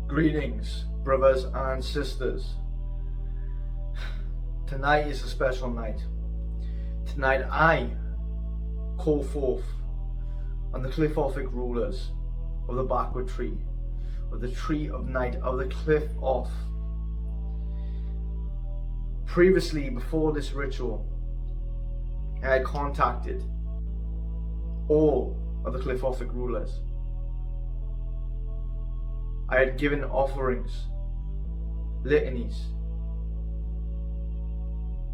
Greetings, brothers and sisters. Tonight is a special night. Tonight I call forth on the Qliphothic rulers of the backward tree, of the tree of night, of the Qliphoth. Previously, before this ritual, I had contacted all of the Qliphothic rulers. I had given offerings, litanies,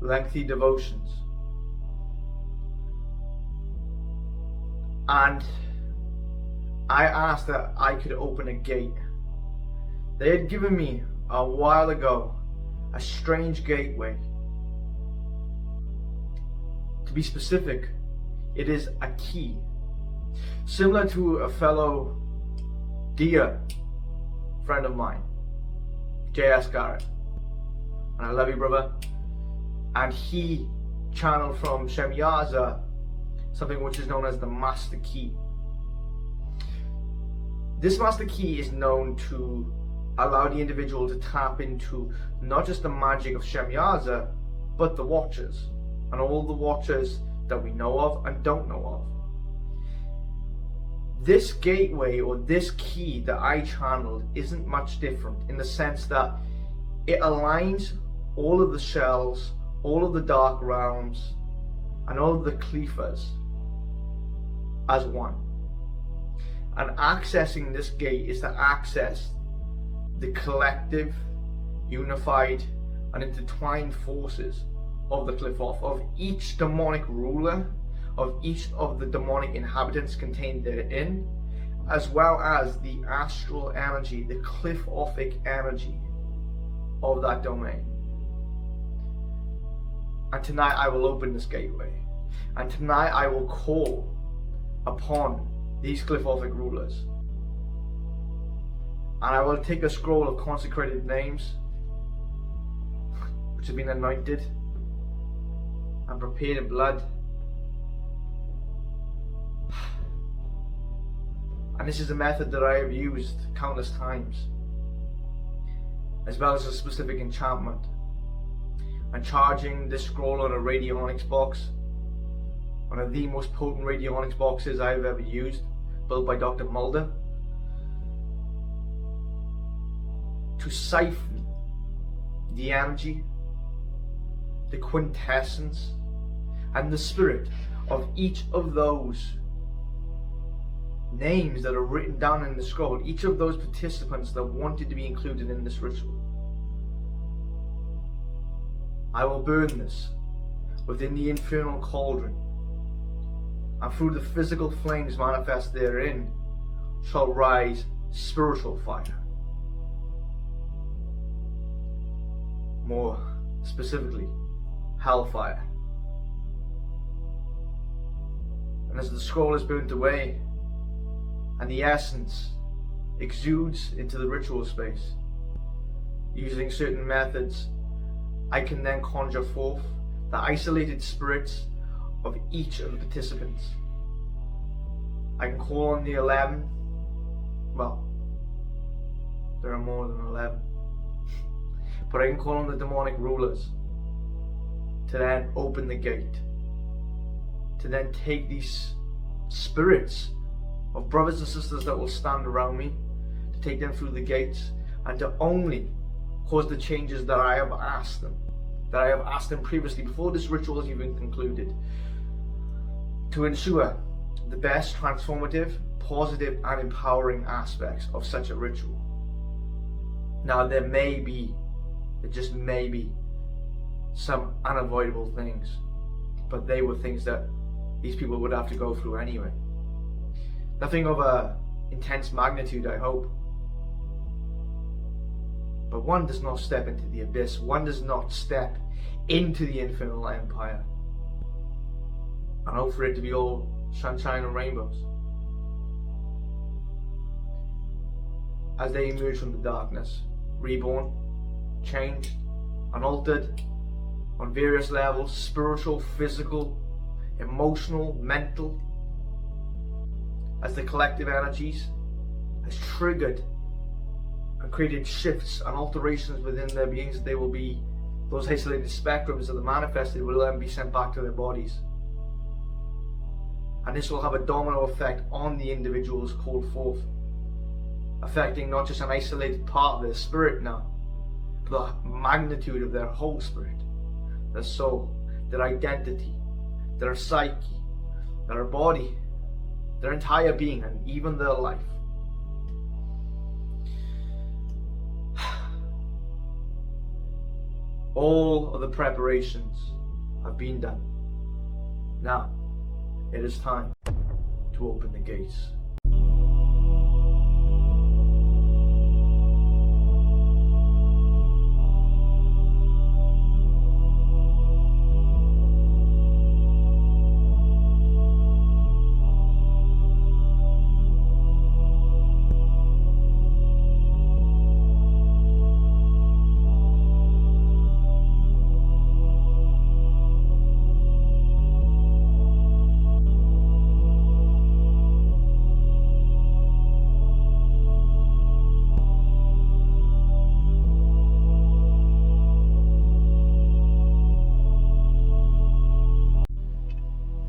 lengthy devotions, and I asked that I could open a gate. They had given me a while ago a strange gateway. To be specific, it is a key, similar to a fellow dear friend of mine, J.S. Garrett, and I love you, brother. And he channeled from Shemyaza something which is known as the Master Key. This Master Key is known to allow the individual to tap into not just the magic of Shemyaza, but the Watchers, and all the Watchers that we know of and don't know of. This gateway, or this key that I channeled, isn't much different in the sense that it aligns all of the shells, all of the dark realms, and all of the Qliphas as one. And accessing this gate is to access the collective, unified, and intertwined forces of the Qliphoth, of each demonic ruler, of each of the demonic inhabitants contained therein, as well as the astral energy, the Qliphothic energy of that domain. And tonight I will open this gateway, and tonight I will call upon these Qliphothic rulers, and I will take a scroll of consecrated names which have been anointed and prepared in blood. And this is a method that I have used countless times, as well as a specific enchantment. And charging this scroll on a radionics box, one of the most potent radionics boxes I have ever used, built by Dr. Mulder, to siphon the energy, the quintessence, and the spirit of each of those names that are written down in the scroll, each of those participants that wanted to be included in this ritual. I will burn this within the infernal cauldron, and through the physical flames manifest therein shall rise spiritual fire. More specifically, hellfire. And as the scroll is burnt away, and the essence exudes into the ritual space, using certain methods, I can then conjure forth the isolated spirits of each of the participants. I can call on the 11, well, there are more than 11, but I can call on the demonic rulers to then open the gate, to then take these spirits of brothers and sisters that will stand around me, to take them through the gates, and to only cause the changes that I have asked them, previously, before this ritual is even concluded, to ensure the best transformative, positive, and empowering aspects of such a ritual. Now, there just may be some unavoidable things, but they were things that these people would have to go through anyway. Nothing of a intense magnitude, I hope. But one does not step into the abyss. One does not step into the infernal empire and hope for it to be all sunshine and rainbows. As they emerge from the darkness, reborn, changed, and altered on various levels, spiritual, physical, emotional, mental, as the collective energies has triggered and created shifts and alterations within their beings. They will be, those isolated spectrums that are manifested will then be sent back to their bodies. And this will have a domino effect on the individuals called forth, affecting not just an isolated part of their spirit now, but the magnitude of their whole spirit, their soul, their identity, their psyche, their body, their entire being, and even their life. All of the preparations have been done. Now, it is time to open the gates.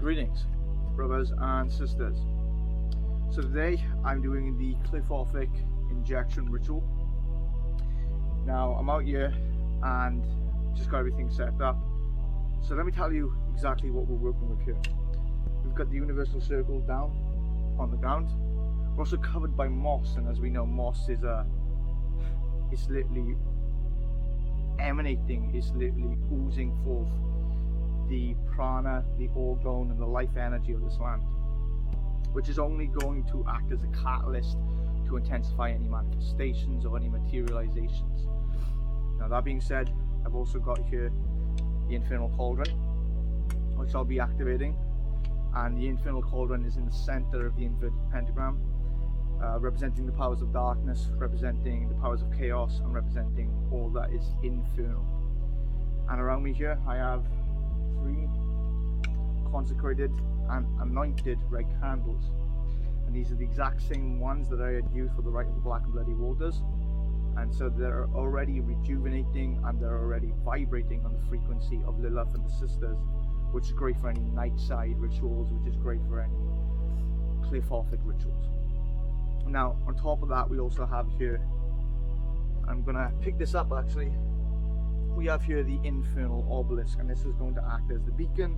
Greetings, brothers and sisters. So today I'm doing the Qliphothic injection ritual. Now I'm out here and just got everything set up. So let me tell you exactly what we're working with here. We've got the universal circle down on the ground. We're also covered by moss, and as we know, moss is it's literally emanating, it's literally oozing forth the prana, the orgone, and the life energy of this land, which is only going to act as a catalyst to intensify any manifestations or any materializations. Now that being said, I've also got here the Infernal cauldron, which I'll be activating, and the Infernal cauldron is in the center of the inverted pentagram, representing the powers of darkness, representing the powers of chaos, and representing all that is infernal. And around me here I have 3 consecrated and anointed red candles, and these are the exact same ones that I had used for the rite of the black and bloody waters, and so they're already rejuvenating and they're already vibrating on the frequency of Lilith and the sisters, which is great for any night side rituals, which is great for any Qliphothic rituals. Now on top of that, we also have here, I'm gonna pick this up actually, we have here the Infernal obelisk, and this is going to act as the beacon,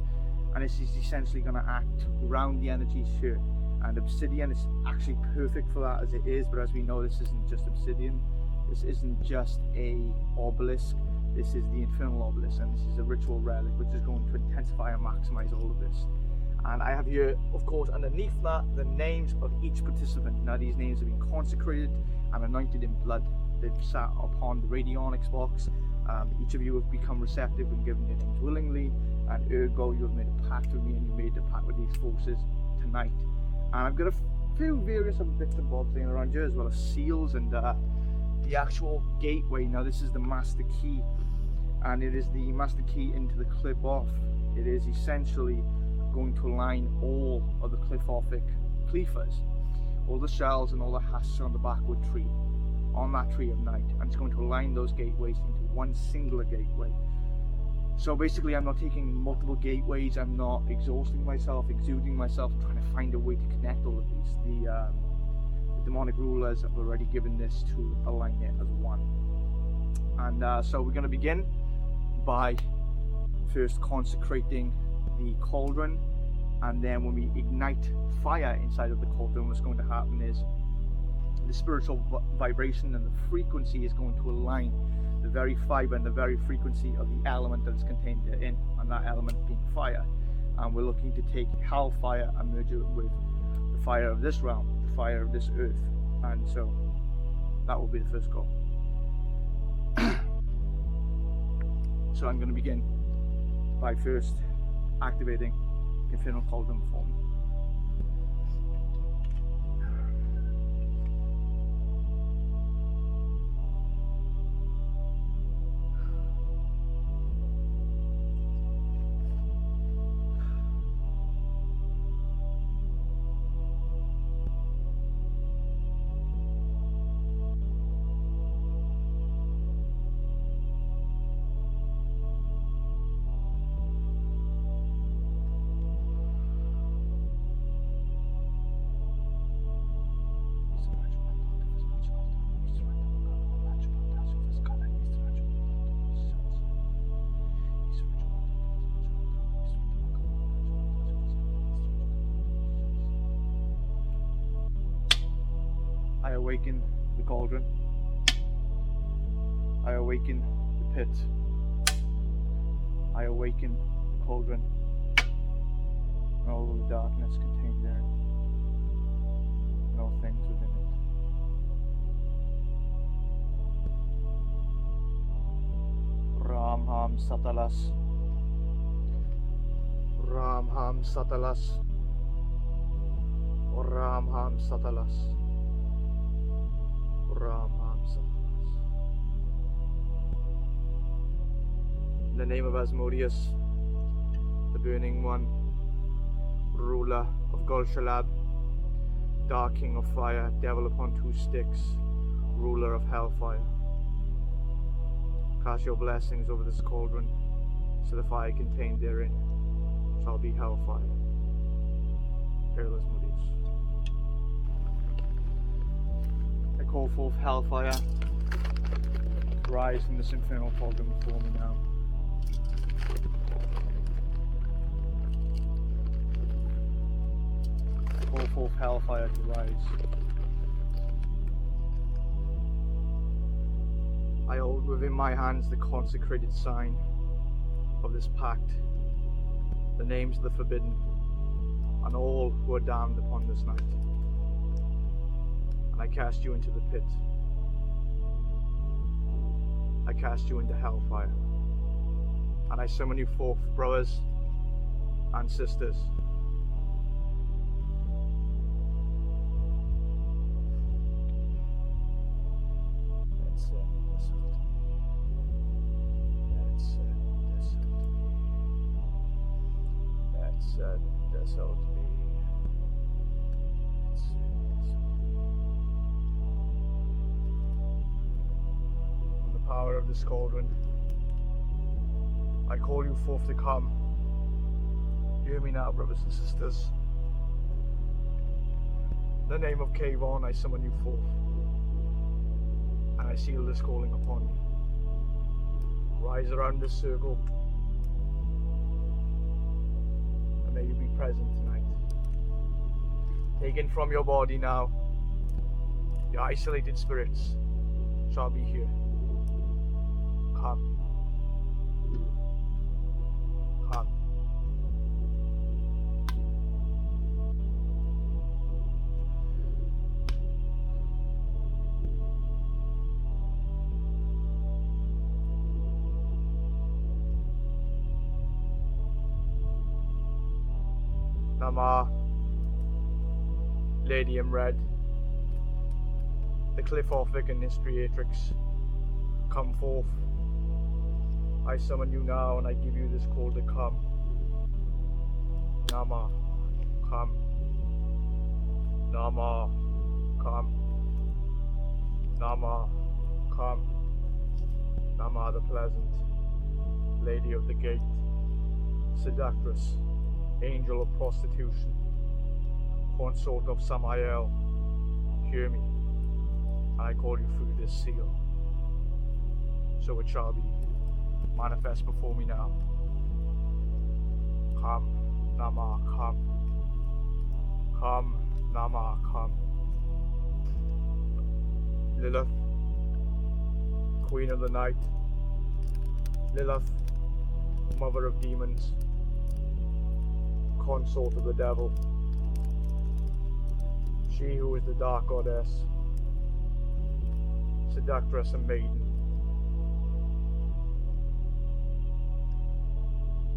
and this is essentially going to act around the energies here. And obsidian is actually perfect for that as it is, but as we know, this isn't just obsidian, this isn't just a obelisk, this is the Infernal obelisk, and this is a ritual relic which is going to intensify and maximize all of this. And I have here, of course, underneath that, the names of each participant. Now these names have been consecrated and anointed in blood. They've sat upon the radionics box. Each of you have become receptive and given your names willingly, and ergo you have made a pact with me, and you made a pact with these forces tonight. And I've got a few various other bits and bobs laying around here, as well as seals and the actual gateway. Now this is the master key, and it is the master key into the Qliphoth. It is essentially going to align all of the Qliphothic Qliphas, all the shells and all the husks on the backwood tree, on that tree of night, and it's going to align those gateways into one singular gateway. So basically I'm not taking multiple gateways, I'm not exhausting myself, exuding myself, trying to find a way to connect all of these. The demonic rulers have already given this to align it as one. And so we're going to begin by first consecrating the cauldron, and then when we ignite fire inside of the cauldron, what's going to happen is the spiritual vibration and the frequency is going to align the very fiber and the very frequency of the element that is contained therein, and that element being fire. And we're looking to take hellfire and merge it with the fire of this realm, the fire of this earth, and so that will be the first goal. So I'm going to begin by first activating the Infernal cauldron before me. I awaken the cauldron. I awaken the pit. I awaken the cauldron and all of the darkness contained therein, and all things within it. Ramham Satalas. Ramham Satalas. Ramham Satalas. Ramham Satalas. In the name of Asmodeus, the Burning One, ruler of Gulshalab, Dark King of Fire, Devil upon 2 sticks, ruler of hellfire. Cast your blessings over this cauldron, so the fire contained therein shall be hellfire. Hail Asmodeus. I call forth hellfire to rise from this infernal cauldron before me now. I call forth hellfire to rise. I hold within my hands the consecrated sign of this pact, the names of the forbidden, and all who are damned upon this night. And I cast you into the pit. I cast you into hellfire. And I summon you forth, brothers and sisters. From the power of this cauldron, I call you forth to come. Hear me now, brothers and sisters. In the name of Kavon, I summon you forth, and I seal this calling upon you. Rise around this circle, and may you be present tonight. Taken from your body now, your isolated spirits shall be here. Come. Come. Nama, Lady in Red, the Qliphothic and Histriatrix, come forth. I summon you now, and I give you this call to come. Nama, come. Nama, come. Nama, come. Nama the Pleasant, Lady of the Gate, Seductress, Angel of Prostitution, Consort of Samael, hear me, and I call you through this seal. So it shall be. Manifest before me now. Come, Nama, come. Come, Nama, come. Lilith, Queen of the Night. Lilith, Mother of Demons. Consort of the Devil. She who is the Dark Goddess. Seductress and Maiden.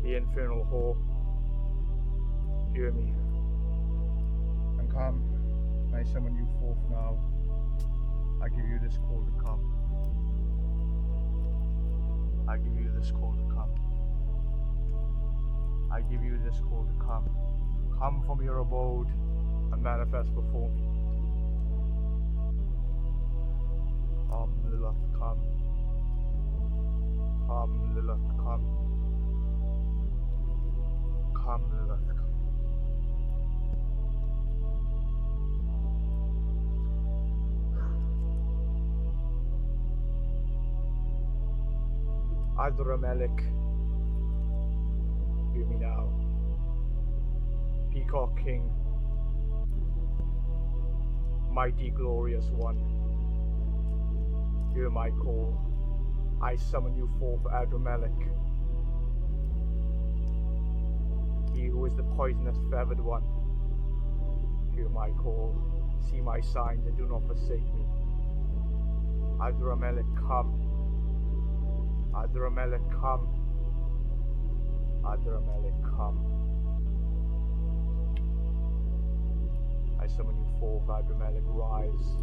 The Infernal Whore, hear me, and come. I summon you forth now. I give you this call to come. I give you this call to come. I give you this call to come. Come from your abode and manifest before me. Come, Lilith, come. Come, Lilith, come. Come, Lilith, come. Adramelech, hear me now. Peacock King, Mighty glorious one, hear my call. I summon you forth, Adramelech. He who is the poisonous feathered one, hear my call. See my signs and do not forsake me. Adramelech, come. Adramelech, come. Adramelech, come. I summon you forth, Adramelech, rise.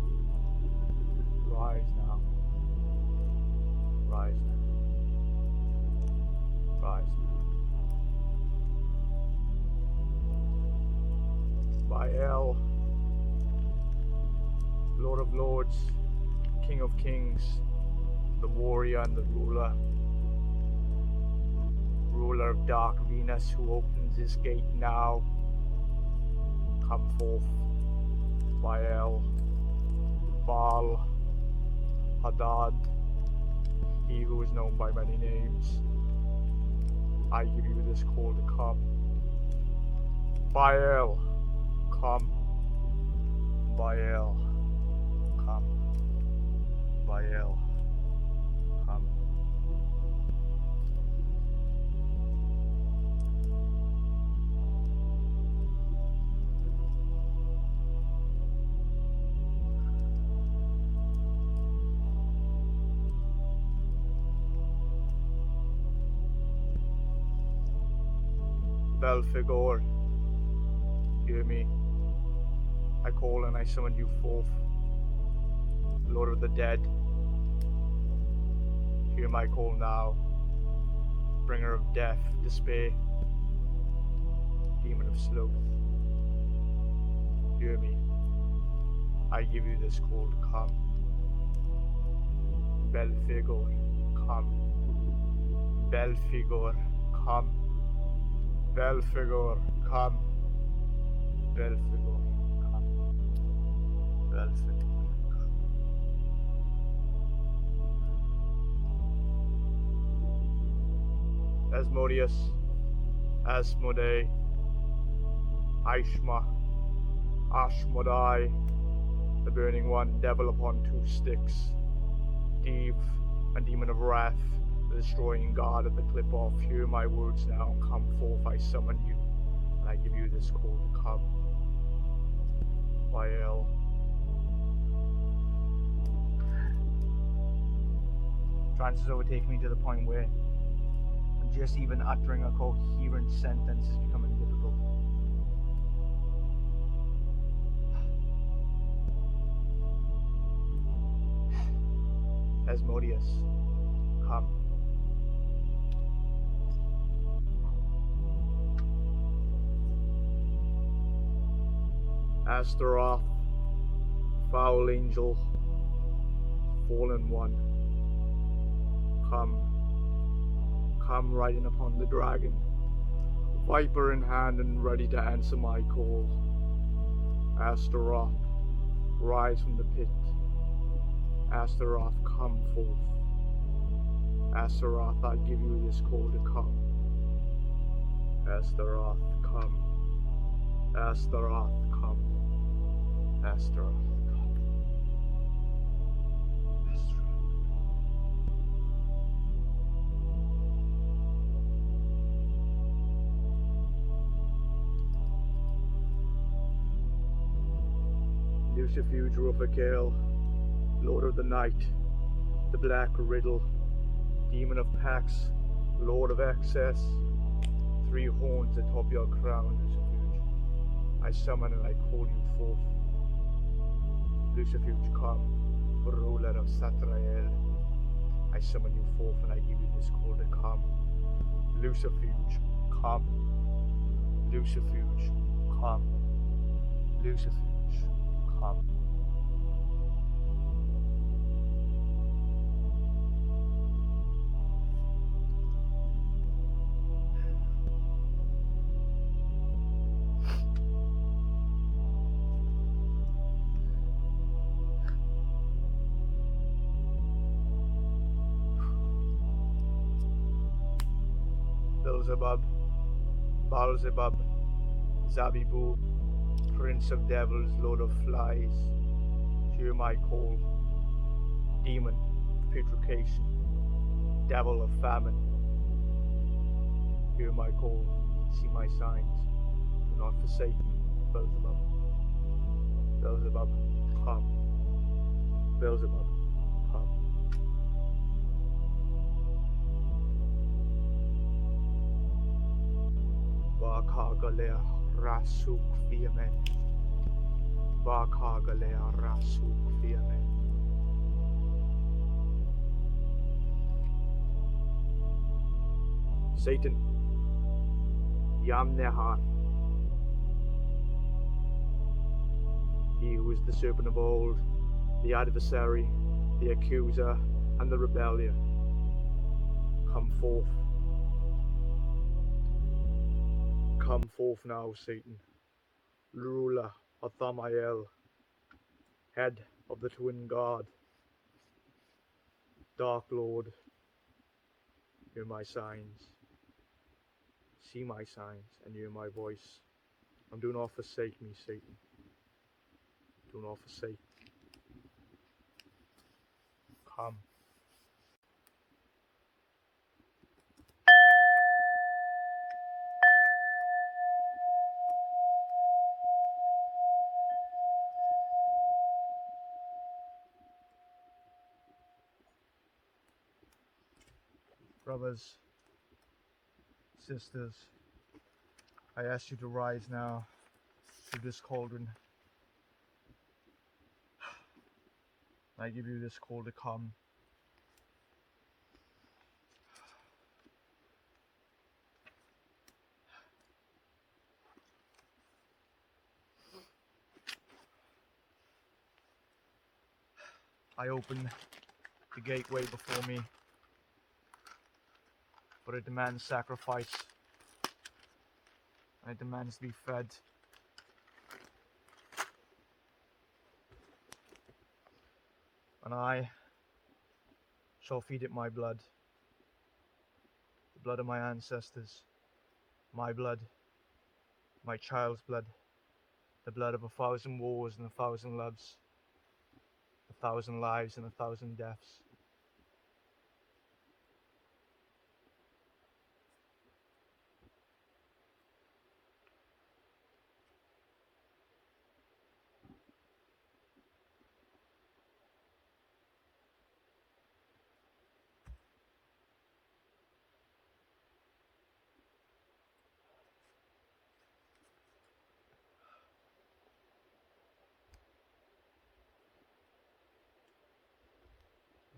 Rise now. Rise now. Rise now. By El, Lord of Lords, King of Kings, the warrior and the ruler, ruler of dark Venus, who opens his gate now, come forth. By El, Baal, Hadad, he who is known by many names, I give you this call to come. By El, come. By El, come. By El, come. Belphegor, hear me. I call and I summon you forth, Lord of the dead. Hear my call now, bringer of death, despair, demon of sloth. Hear me. I give you this call to come. Belphegor, come. Belphegor, come. Belphegor, come. Belphegor, come. Belphegor, come. Asmodeus, Asmodee, Aishma, Ashmodai, the burning one, devil upon two sticks, Dev, and demon of wrath, the destroying god of the Qliphoth. Hear my words now, come forth, I summon you, and I give you this call to come. By El. Trance has overtaken me to the point where just even uttering a coherent sentence is becoming difficult. Asmodeus, come. Astaroth, foul angel, fallen one, come. Come riding upon the dragon, viper in hand and ready to answer my call. Astaroth, rise from the pit. Astaroth, come forth. Astaroth, I give you this call to come. Astaroth, come. Astaroth, come. Astaroth, come. Astaroth. Lucifuge Rufakale, Lord of the Night, the Black Riddle, Demon of Pax, Lord of Excess, three horns atop your crown, Lucifuge. I summon and I call you forth. Lucifuge, come, ruler of Satrael. I summon you forth and I give you this call to come. Lucifuge, come. Lucifuge, come. Lucifuge, come. Beelzebub, Baalzebub, Zabibu, Prince of Devils, Lord of Flies, You might call demon of putrefaction, devil of famine. You might call, see my signs, do not forsake me, Beelzebub. Beelzebub, come. Beelzebub, come. Vakagalea rasuk fiamen. Vakagalea rasuk fiamen. Satan, Yam Nehar, he who is the serpent of old, the adversary, the accuser, and the rebellion, come forth. Come forth now, Satan, ruler of Thamael, head of the twin god, Dark Lord. Hear my signs, see my signs, and hear my voice. And do not forsake me, Satan. Do not forsake. Come. Brothers, sisters, I ask you to rise now to this cauldron. I give you this call to come. I open the gateway before me, but it demands sacrifice, and it demands to be fed. And I shall feed it my blood, the blood of my ancestors, my blood, my child's blood, the blood of 1,000 wars and 1,000 loves, 1,000 lives and 1,000 deaths.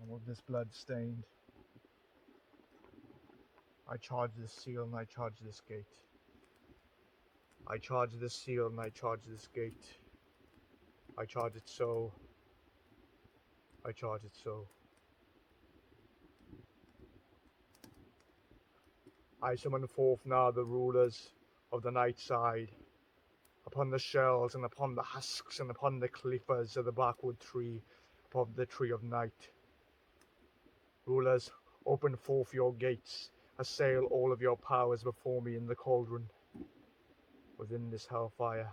And with this blood stained, I charge this seal and I charge this gate. I charge this seal and I charge this gate. I charge it so. I charge it so. I summon forth now the rulers of the night side, upon the shells and upon the husks and upon the qliphas of the blackwood tree, upon the tree of night. Rulers, open forth your gates, assail all of your powers before me in the cauldron, within this hellfire.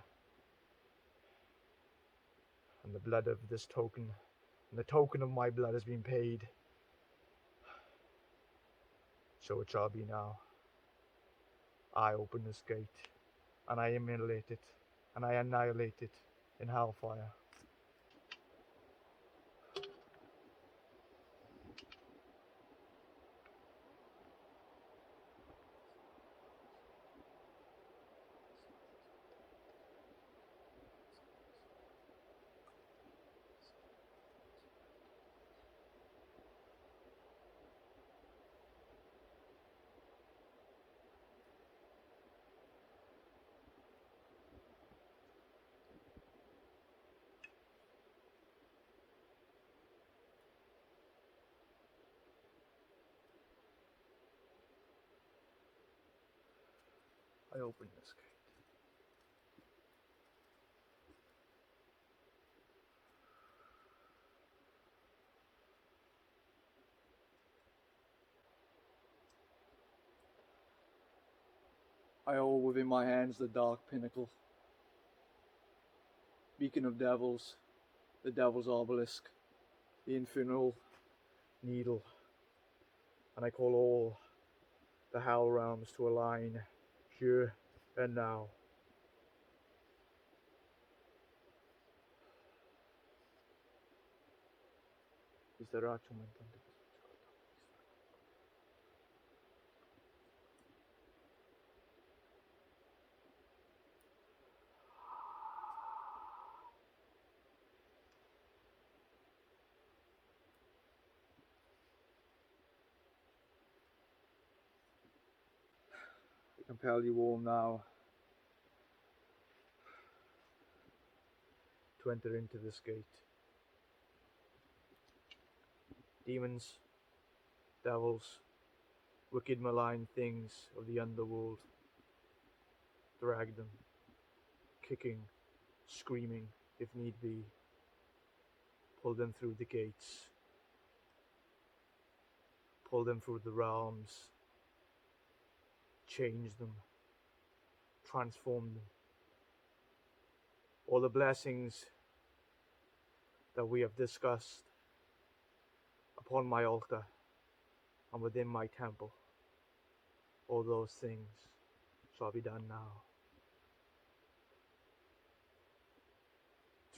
And the blood of this token, and the token of my blood has been paid. So it shall be now. I open this gate, and I immolate it, and I annihilate it in hellfire. I open this gate. I hold within my hands the dark pinnacle, beacon of devils, the Devil's Obelisk, the Infernal Needle, and I call all the Hell realms to align here and now. I compel you all now to enter into this gate. Demons, devils, wicked malign things of the underworld, drag them, kicking, screaming if need be, pull them through the gates, pull them through the realms, change them, transform them. All the blessings that we have discussed upon my altar and within my temple, all those things shall be done now.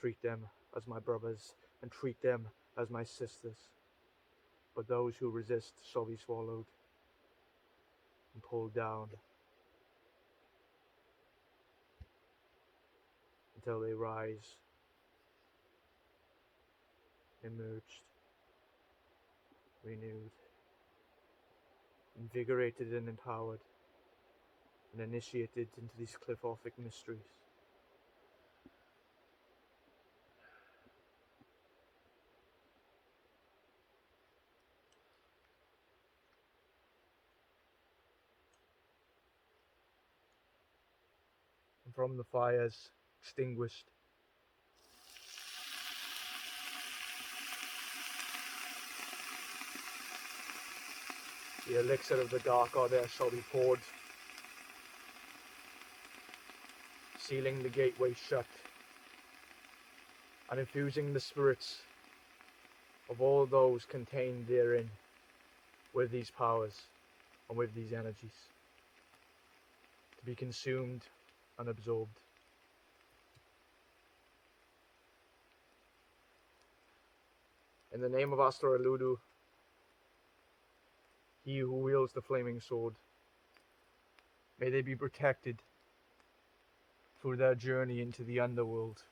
Treat them as my brothers and treat them as my sisters, but those who resist shall be swallowed and pulled down until they rise, emerged, renewed, invigorated and empowered, and initiated into these Qliphothic mysteries. And from the fires extinguished, the elixir of the dark goddess shall be poured, sealing the gateway shut, and infusing the spirits of all those contained therein with these powers and with these energies, to be consumed and absorbed. In the name of Astra Eludu, he who wields the flaming sword, may they be protected through their journey into the underworld,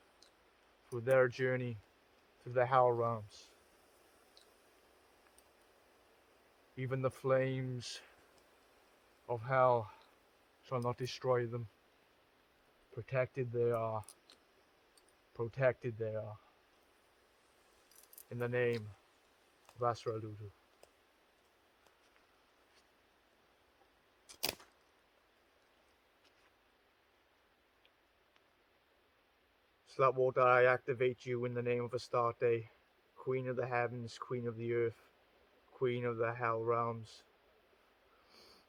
through their journey through the hell realms. Even the flames of hell shall not destroy them. Protected they are. Protected they are. In the name of Astra Eludu. Slapwater, I activate you in the name of Astarte, Queen of the Heavens, Queen of the Earth, Queen of the Hell Realms,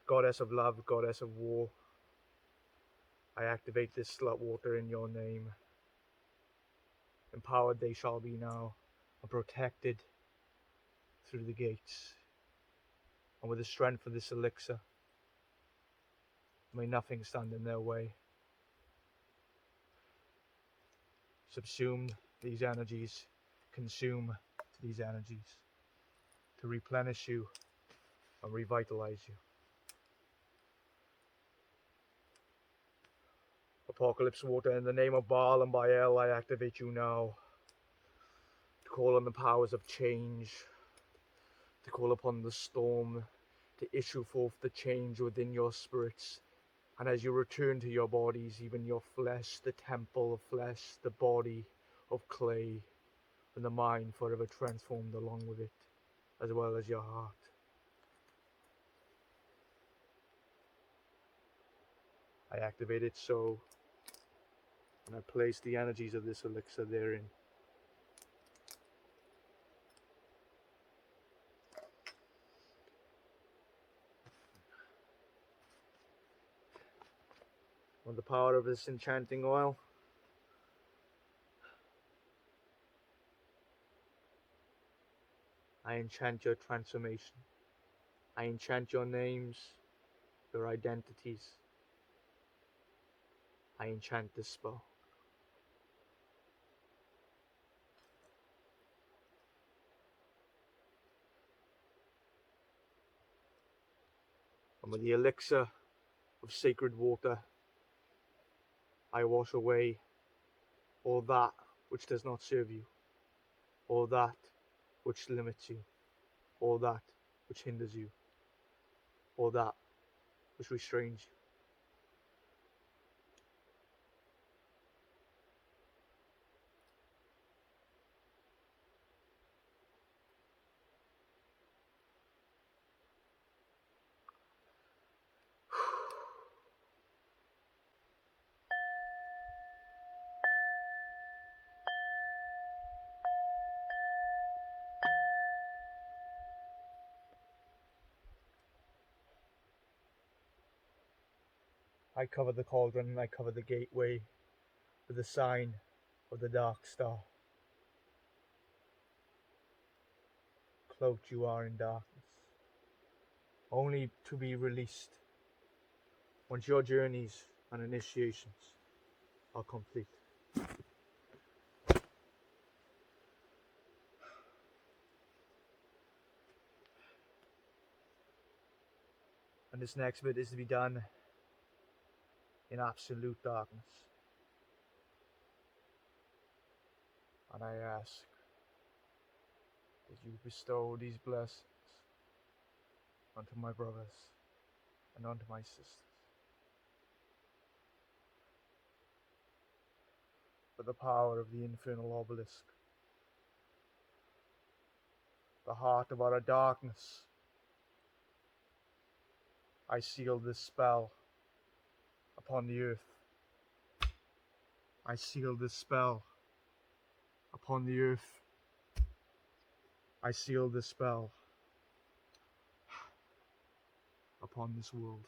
Goddess of Love, Goddess of War. I activate this Slapwater in your name. Empowered they shall be now, and protected through the gates. And with the strength of this elixir, may nothing stand in their way. Subsume these energies, consume these energies, to replenish you and revitalize you. Apocalypse water, in the name of Baal and Baal, I activate you now, to call on the powers of change, to call upon the storm, to issue forth the change within your spirits. And as you return to your bodies, even your flesh, the temple of flesh, the body of clay, and the mind forever transformed along with it, as well as your heart. I activate it so, and I place the energies of this elixir therein. On the power of this enchanting oil, I enchant your transformation. I enchant your names, your identities. I enchant this spell. And with the elixir of sacred water, I wash away all that which does not serve you, all that which limits you, all that which hinders you, all that which restrains you. I cover the cauldron and I cover the gateway with the sign of the dark star. Cloaked you are in darkness, only to be released once your journeys and initiations are complete. And this next bit is to be done in absolute darkness. And I ask that you bestow these blessings onto my brothers and onto my sisters. For the power of the infernal obelisk, the heart of our darkness, I seal this spell upon the earth. I seal this spell upon the earth. I seal this spell upon this world.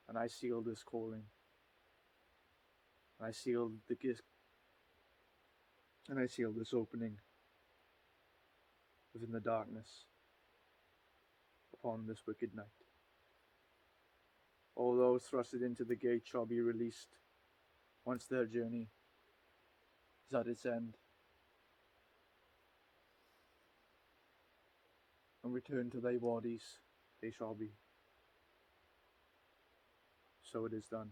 And I seal this calling. I seal the gift. And I seal this opening within the darkness upon this wicked night. All those thrusted into the gate shall be released once their journey is at its end, and return to their bodies they shall be. So it is done.